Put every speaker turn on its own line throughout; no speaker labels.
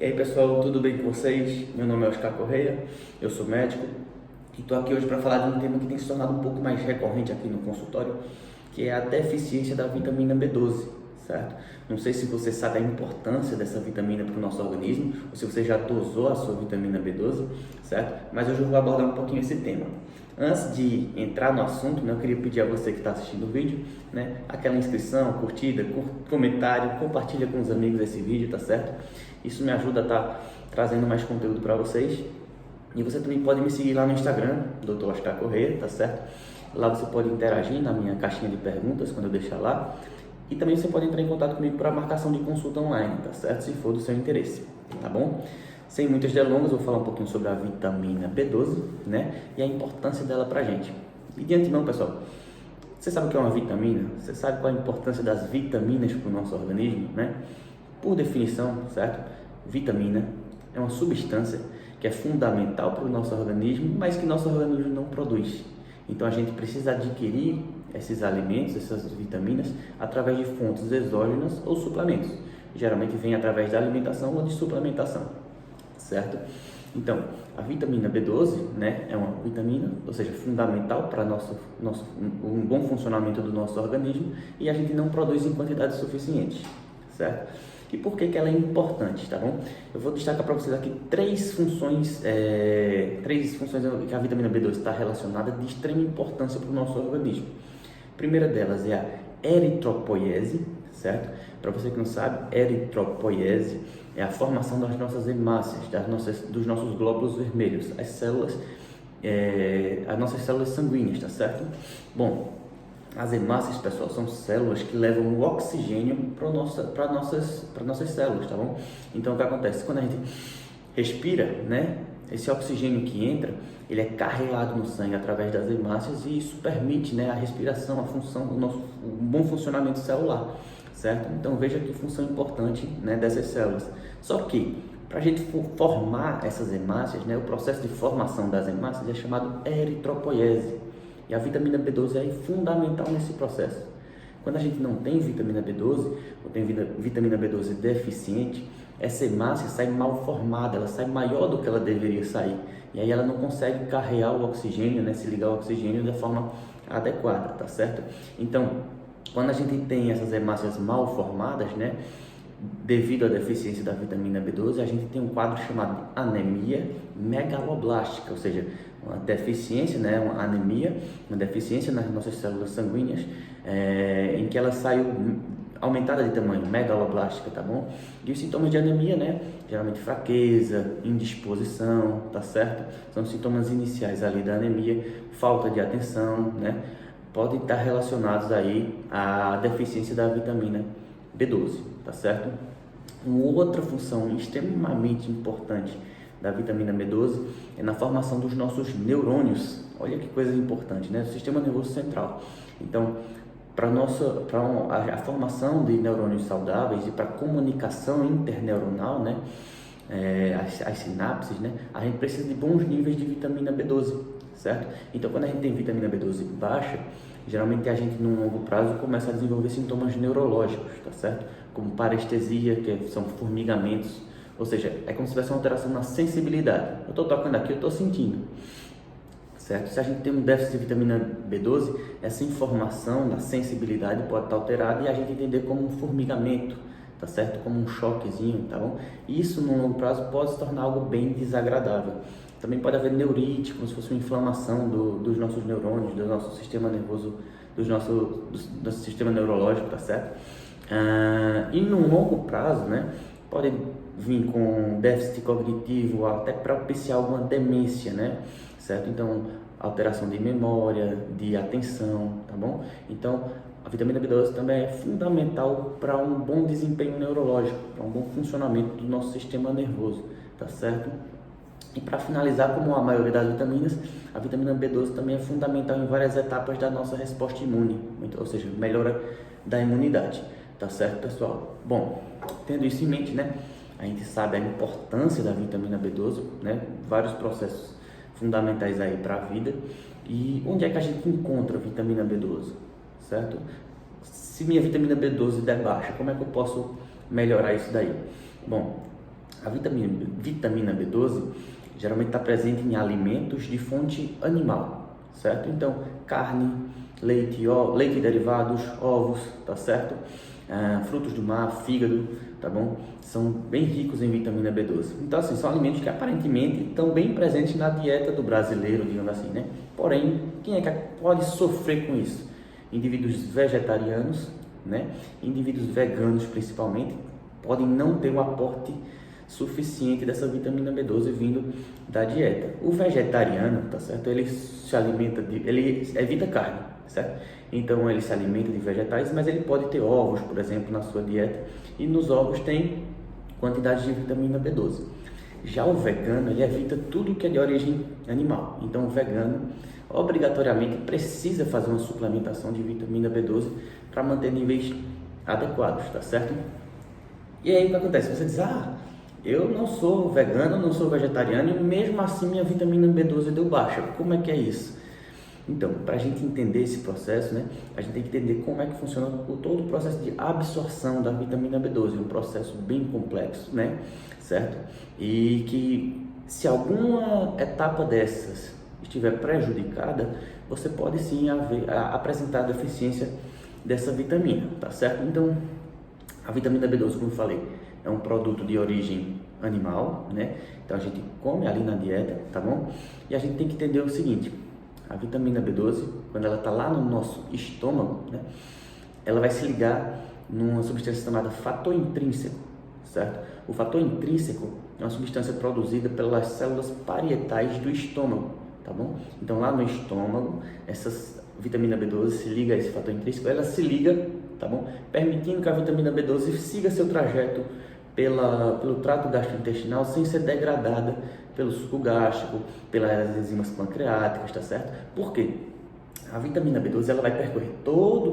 E aí pessoal, tudo bem com vocês? Meu nome é Oscar Correia, eu sou médico e estou aqui hoje para falar de um tema que tem se tornado um pouco mais recorrente aqui no consultório, que é a deficiência da vitamina B12, certo? Não sei se você sabe a importância dessa vitamina para o nosso organismo, ou se você já dosou a sua vitamina B12, certo? Mas hoje eu vou abordar um pouquinho esse tema. Antes de entrar no assunto, né, eu queria pedir a você que está assistindo o vídeo, né, aquela inscrição, curtida, comentário, compartilha com os amigos esse vídeo, tá certo? Isso me ajuda a estar trazendo mais conteúdo para vocês. E você também pode me seguir lá no Instagram, Dr. Oscar Correia, tá certo? Lá você pode interagir na minha caixinha de perguntas quando eu deixar lá. E também você pode entrar em contato comigo para marcação de consulta online, tá certo? Se for do seu interesse, tá bom? Sem muitas delongas, vou falar um pouquinho sobre a vitamina B12, né? E a importância dela pra gente. E de antemão, pessoal, você sabe o que é uma vitamina? Você sabe qual a importância das vitaminas para o nosso organismo, né? Por definição, certo? Vitamina é uma substância que é fundamental para o nosso organismo, mas que nosso organismo não produz. Então a gente precisa adquirir esses alimentos, essas vitaminas, através de fontes exógenas ou suplementos. Geralmente vem através da alimentação ou de suplementação, certo? Então, a vitamina B12, né, é uma vitamina, ou seja, fundamental para um bom funcionamento do nosso organismo, e a gente não produz em quantidades suficientes, certo? E por que ela é importante, tá bom? Eu vou destacar para vocês aqui três funções que a vitamina B12 está relacionada de extrema importância para o nosso organismo. A primeira delas é a eritropoiese, certo? Para você que não sabe, eritropoiese é a formação das nossas hemácias, dos nossos glóbulos vermelhos, as nossas células sanguíneas, tá certo? Bom, as hemácias, pessoal, são células que levam o oxigênio para nossas células, tá bom? Então, o que acontece? Quando a gente respira, né, esse oxigênio que entra, ele é carregado no sangue através das hemácias e isso permite, né, a respiração, a função, o bom funcionamento celular, certo? Então, veja que função importante, né, dessas células. Só que, para a gente formar essas hemácias, né, o processo de formação das hemácias é chamado eritropoiese. E a vitamina B12 é fundamental nesse processo. Quando a gente não tem vitamina B12, ou tem vitamina B12 deficiente, essa hemácia sai mal formada, ela sai maior do que ela deveria sair. E aí ela não consegue carregar o oxigênio, né, se ligar ao oxigênio da forma adequada, tá certo? Então, quando a gente tem essas hemácias mal formadas, né, devido à deficiência da vitamina B12, a gente tem um quadro chamado de anemia megaloblástica, ou seja, uma deficiência, né, uma anemia, uma deficiência nas nossas células sanguíneas, em que ela saiu aumentada de tamanho, megaloblástica, tá bom? E os sintomas de anemia, né, geralmente fraqueza, indisposição, tá certo? São sintomas iniciais ali da anemia, falta de atenção, né, podem estar relacionados aí à deficiência da vitamina B12, tá certo? Uma outra função extremamente importante da vitamina B12 é na formação dos nossos neurônios. Olha que coisa importante, né? O sistema nervoso central. Então, para a formação de neurônios saudáveis e para a comunicação interneuronal, né? As sinapses, né? A gente precisa de bons níveis de vitamina B12, certo? Então, quando a gente tem vitamina B12 baixa, geralmente a gente, num longo prazo, começa a desenvolver sintomas neurológicos, tá certo? Como parestesia, que são formigamentos, ou seja, é como se tivesse uma alteração na sensibilidade. Eu estou tocando aqui, eu estou sentindo, certo? Se a gente tem um déficit de vitamina B12, essa informação da sensibilidade pode estar alterada e a gente entender como um formigamento, tá certo? Como um choquezinho, tá bom? E isso, no longo prazo, pode se tornar algo bem desagradável. Também pode haver neurite, como se fosse uma inflamação dos nossos neurônios, do nosso sistema nervoso, do nosso sistema neurológico, tá certo? E no longo prazo, né, pode vir com déficit cognitivo, até propiciar alguma demência, né, certo? Então, alteração de memória, de atenção, tá bom? Então, a vitamina B12 também é fundamental para um bom desempenho neurológico, para um bom funcionamento do nosso sistema nervoso, tá certo? E para finalizar, como a maioria das vitaminas, a vitamina B12 também é fundamental em várias etapas da nossa resposta imune, ou seja, melhora da imunidade, tá certo, pessoal? Bom, tendo isso em mente, né, a gente sabe a importância da vitamina B12, né, vários processos fundamentais aí para a vida. E onde é que a gente encontra a vitamina B12, certo? Se minha vitamina B12 der baixa, como é que eu posso melhorar isso daí? Bom, A vitamina B12 geralmente está presente em alimentos de fonte animal, certo? Então, carne, leite, leite e derivados, ovos, tá certo? Frutos do mar, fígado, tá bom? São bem ricos em vitamina B12. Então, assim, são alimentos que aparentemente estão bem presentes na dieta do brasileiro, digamos assim, né? Porém, quem é que pode sofrer com isso? Indivíduos vegetarianos, né? Indivíduos veganos, principalmente, podem não ter um aporte suficiente dessa vitamina B12 vindo da dieta. O vegetariano, tá certo? Ele se alimenta ele evita carne, certo? Então ele se alimenta de vegetais, mas ele pode ter ovos, por exemplo, na sua dieta, e nos ovos tem quantidade de vitamina B12. Já o vegano, ele evita tudo que é de origem animal. Então o vegano obrigatoriamente precisa fazer uma suplementação de vitamina B12 para manter níveis adequados, tá certo? E aí o que acontece? Você diz, eu não sou vegano, não sou vegetariano e mesmo assim minha vitamina B12 deu baixa. Como é que é isso? Então, para a gente entender esse processo, né, a gente tem que entender como é que funciona todo o processo de absorção da vitamina B12, um processo bem complexo, né, certo? E que se alguma etapa dessas estiver prejudicada, você pode sim apresentar deficiência dessa vitamina, tá certo? Então, a vitamina B12, como eu falei, é um produto de origem animal, né? Então a gente come ali na dieta, tá bom? E a gente tem que entender o seguinte: a vitamina B12, quando ela está lá no nosso estômago, né? Ela vai se ligar numa substância chamada fator intrínseco, certo? O fator intrínseco é uma substância produzida pelas células parietais do estômago, tá bom? Então lá no estômago, essa vitamina B12 se liga a esse fator intrínseco, ela se liga, tá bom? Permitindo que a vitamina B12 siga seu trajeto pelo trato gastrointestinal sem ser degradada pelo suco gástrico, pelas enzimas pancreáticas, tá certo? Por quê? A vitamina B12 ela vai percorrer todo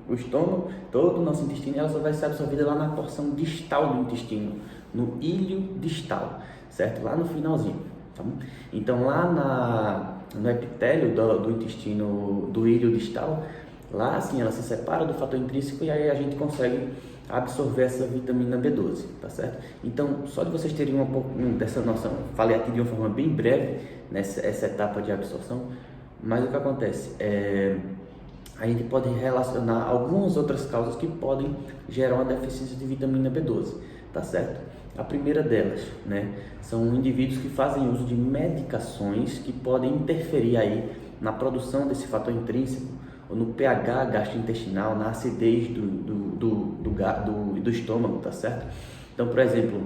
o estômago, todo o nosso intestino, e ela só vai ser absorvida lá na porção distal do intestino, no íleo distal, certo? Lá no finalzinho, tá bom? Então lá no epitélio do intestino, do íleo distal, lá assim ela se separa do fator intrínseco e aí a gente consegue absorver essa vitamina B12, tá certo? Então, só de vocês terem um pouco dessa noção, falei aqui de uma forma bem breve essa etapa de absorção, mas o que acontece a gente pode relacionar algumas outras causas que podem gerar uma deficiência de vitamina B12, tá certo? A primeira delas, né, são indivíduos que fazem uso de medicações que podem interferir aí na produção desse fator intrínseco, ou no pH gastrointestinal, na acidez do estômago, tá certo? Então, por exemplo,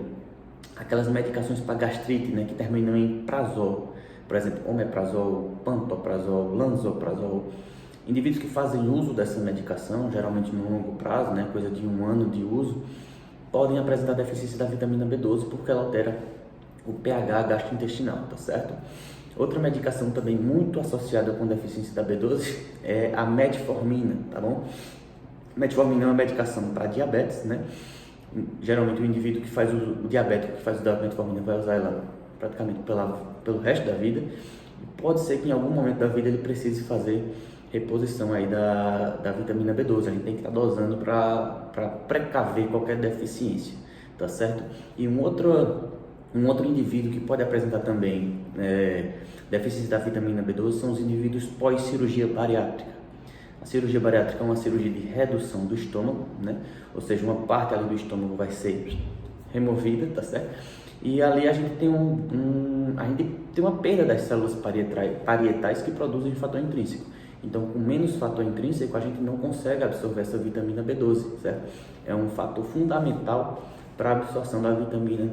aquelas medicações para gastrite, né, que terminam em prazol, por exemplo, omeprazol, pantoprazol, lansoprazol. Indivíduos que fazem uso dessa medicação, geralmente no longo prazo, né, coisa de 1 ano de uso, podem apresentar deficiência da vitamina B12 porque ela altera o pH gastrointestinal, tá certo? Outra medicação também muito associada com deficiência da B12 é a metformina, tá bom? Metformina é uma medicação para diabetes, né? Geralmente o indivíduo que faz o diabético que faz uso da metformina vai usar ela praticamente pelo resto da vida. Pode ser que em algum momento da vida ele precise fazer reposição aí da vitamina B12. A gente tem que estar dosando para precaver qualquer deficiência, tá certo? E um outro indivíduo que pode apresentar também deficiência da vitamina B12 são os indivíduos pós-cirurgia bariátrica. A cirurgia bariátrica é uma cirurgia de redução do estômago, né? Ou seja, uma parte ali do estômago vai ser removida, tá certo? E ali a gente tem uma perda das células parietais que produzem fator intrínseco. Então, com menos fator intrínseco, a gente não consegue absorver essa vitamina B12, certo? É um fator fundamental para a absorção da vitamina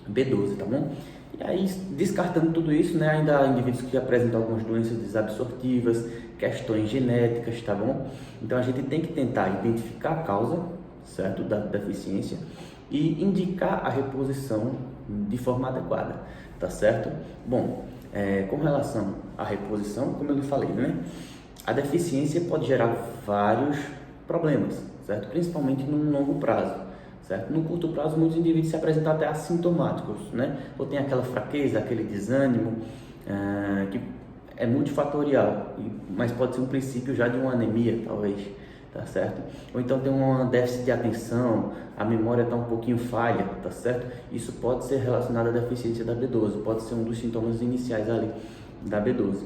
B12, tá bom? E aí, descartando tudo isso, né, ainda há indivíduos que apresentam algumas doenças desabsortivas, questões genéticas, tá bom? Então, a gente tem que tentar identificar a causa, certo, da deficiência e indicar a reposição de forma adequada, tá certo? Bom, com relação à reposição, como eu lhe falei, né, a deficiência pode gerar vários problemas, certo? Principalmente no longo prazo. Certo? No curto prazo, muitos indivíduos se apresentam até assintomáticos, né? Ou tem aquela fraqueza, aquele desânimo, que é multifatorial, mas pode ser um princípio já de uma anemia, talvez, tá certo? Ou então tem um déficit de atenção, a memória está um pouquinho falha, tá certo? Isso pode ser relacionado à deficiência da B12, pode ser um dos sintomas iniciais ali da B12.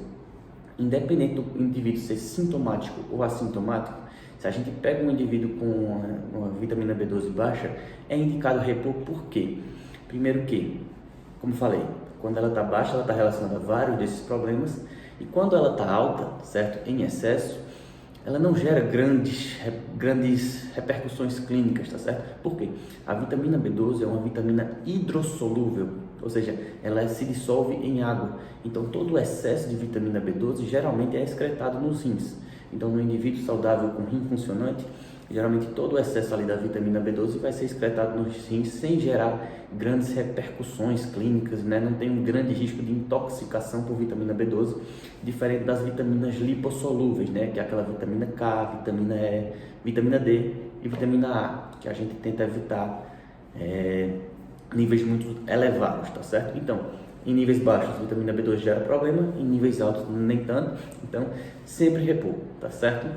Independente do indivíduo ser sintomático ou assintomático, se a gente pega um indivíduo com uma vitamina B12 baixa, é indicado repor por quê? Primeiro que, como falei, quando ela está baixa, ela está relacionada a vários desses problemas, e quando ela está alta, certo, em excesso, ela não gera grandes repercussões clínicas, tá certo? Por quê? A vitamina B12 é uma vitamina hidrossolúvel, ou seja, ela se dissolve em água. Então, todo o excesso de vitamina B12 geralmente é excretado nos rins. Então, no indivíduo saudável com rim funcionante, geralmente todo o excesso ali da vitamina B12 vai ser excretado nos rins sem gerar grandes repercussões clínicas, né? Não tem um grande risco de intoxicação por vitamina B12, diferente das vitaminas lipossolúveis, né? Que é aquela vitamina K, vitamina E, vitamina D e vitamina A, que a gente tenta evitar níveis muito elevados, tá certo? Então, em níveis baixos, vitamina B12 gera problema, em níveis altos nem tanto, então sempre repor, tá certo?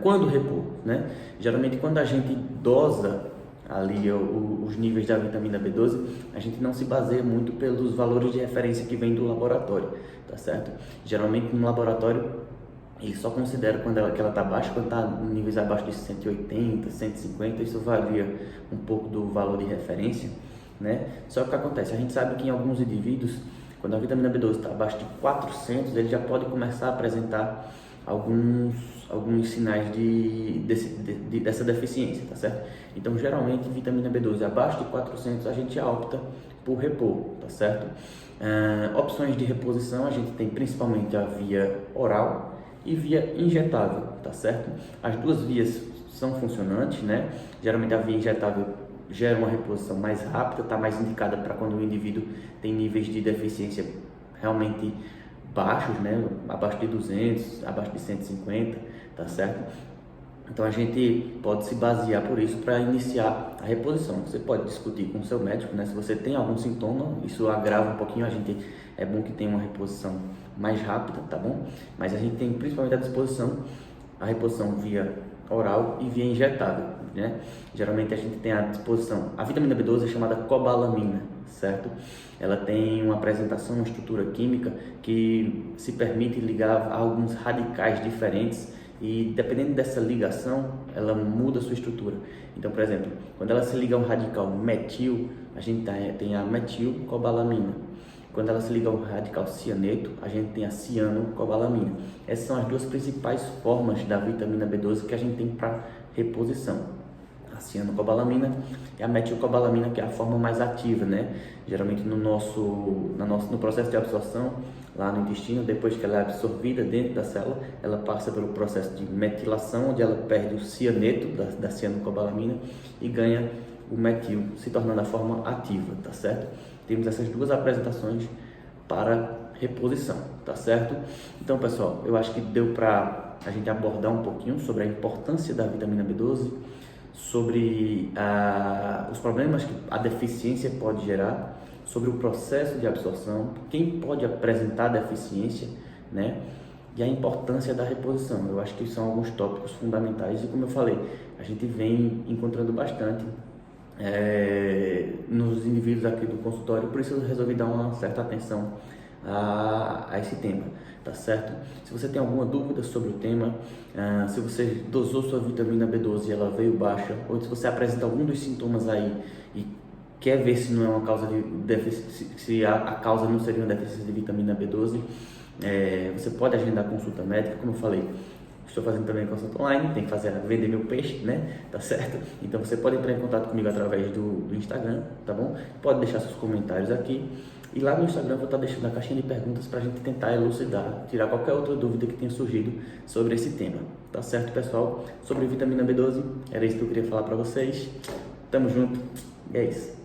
Quando repor, né? Geralmente quando a gente dosa ali os níveis da vitamina B12, a gente não se baseia muito pelos valores de referência que vem do laboratório, tá certo? Geralmente no laboratório ele só considera quando ela está baixa, quando está em níveis abaixo de 180, 150, isso varia um pouco do valor de referência, né? Só que o que acontece, a gente sabe que em alguns indivíduos, quando a vitamina B12 está abaixo de 400, ele já pode começar a apresentar alguns sinais dessa deficiência, tá certo? Então, geralmente, vitamina B12 abaixo de 400, a gente opta por repor, tá certo? Opções de reposição, a gente tem principalmente a via oral e via injetável, tá certo? As duas vias são funcionantes, né? Geralmente a via injetável gera uma reposição mais rápida, está mais indicada para quando o indivíduo tem níveis de deficiência realmente baixos, né? Abaixo de 200, abaixo de 150, tá certo? Então a gente pode se basear por isso para iniciar a reposição. Você pode discutir com o seu médico, né? Se você tem algum sintoma, isso agrava um pouquinho, é bom que tenha uma reposição mais rápida, tá bom? Mas a gente tem principalmente à disposição a reposição via oral e via injetável, né? Geralmente a gente tem à disposição a vitamina B12 é chamada cobalamina, certo? Ela tem uma apresentação, uma estrutura química que se permite ligar a alguns radicais diferentes e dependendo dessa ligação, ela muda a sua estrutura. Então, por exemplo, quando ela se liga a um radical metil, a gente tem a metilcobalamina. Quando ela se liga ao radical cianeto, a gente tem a cianocobalamina. Essas são as duas principais formas da vitamina B12 que a gente tem para reposição. A cianocobalamina e a metilcobalamina, que é a forma mais ativa, né? Geralmente no processo de absorção, lá no intestino, depois que ela é absorvida dentro da célula, ela passa pelo processo de metilação, onde ela perde o cianeto da cianocobalamina e ganha o metil, se tornando a forma ativa, tá certo? Temos essas duas apresentações para reposição, tá certo? Então, pessoal, eu acho que deu para a gente abordar um pouquinho sobre a importância da vitamina B12, sobre os problemas que a deficiência pode gerar, sobre o processo de absorção, quem pode apresentar deficiência, né? E a importância da reposição. Eu acho que são alguns tópicos fundamentais e, como eu falei, a gente vem encontrando bastante nos indivíduos aqui do consultório, por isso eu resolvi dar uma certa atenção a esse tema, tá certo? Se você tem alguma dúvida sobre o tema, se você dosou sua vitamina B12 e ela veio baixa, ou se você apresenta algum dos sintomas aí e quer ver se não é uma causa de deficiência, se a causa não seria uma deficiência de vitamina B12, você pode agendar consulta médica, como eu falei. Estou fazendo também consulta online, tem que vender meu peixe, né? Tá certo? Então você pode entrar em contato comigo através do Instagram, tá bom? Pode deixar seus comentários aqui. E lá no Instagram eu vou estar deixando a caixinha de perguntas para a gente tentar elucidar, tirar qualquer outra dúvida que tenha surgido sobre esse tema. Tá certo, pessoal? Sobre vitamina B12, era isso que eu queria falar para vocês. Tamo junto. E é isso.